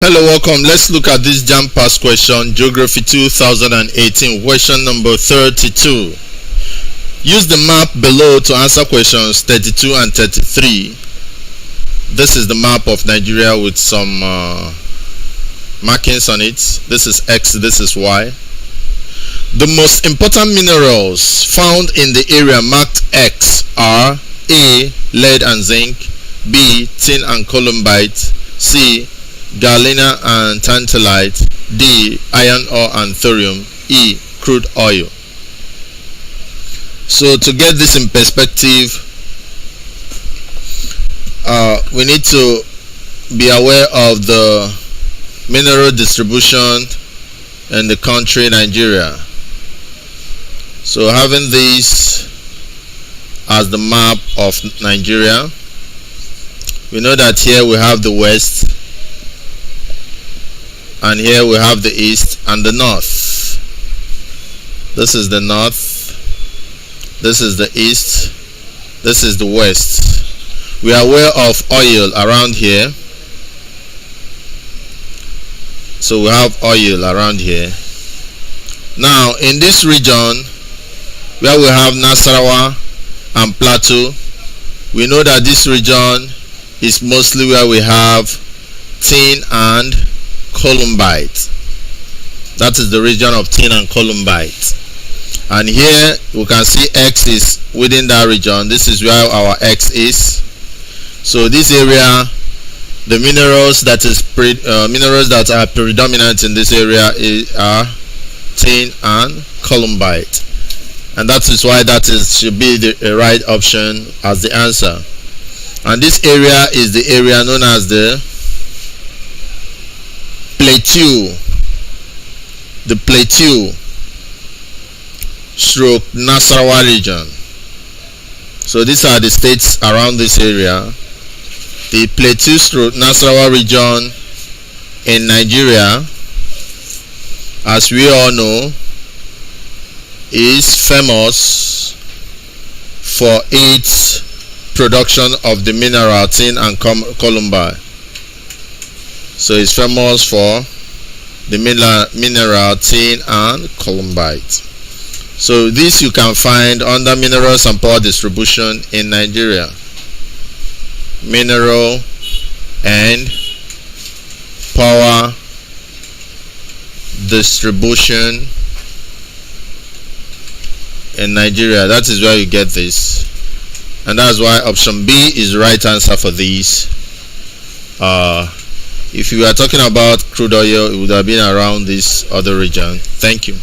Hello, welcome. Let's look at this JAMB past question, Geography 2018, question number 32. Use the map below to answer questions 32 and 33. This is the map of Nigeria with some markings on it. This is X, this is Y. The most important minerals found in the area marked X are A. Lead and zinc, B. Tin and Columbite, C. Galena and Tantalite, D. Iron ore and thorium, E. Crude oil. So to get this in perspective, we need to be aware of the mineral distribution in the country Nigeria. So having this as the map of Nigeria, we know that here we have the west, and here we have the east and the north. This is the north, this is the east, this is the west. We are aware of oil around here, so we have oil around here. Now in this region where we have Nasarawa and Plateau, we know that this region is mostly where we have tin and Columbite. That is the region of tin and Columbite. And here we can see X is within that region. This is where our X is. So this area, the minerals that are predominant in this area are tin and Columbite, and that is why should be the right option as the answer. And this area is the area known as the Plateau, stroke Nasarawa region. So these are the states around this area. The Plateau stroke Nasarawa region in Nigeria, as we all know, is famous for its production of the mineral tin and Columbite. So it's famous for the mineral tin and Columbite. So this you can find under minerals and power distribution in Nigeria. Mineral and power distribution in Nigeria. That is where you get this, and that's why option B is the right answer for these. If you are talking about crude oil, it would have been around this other region. Thank you.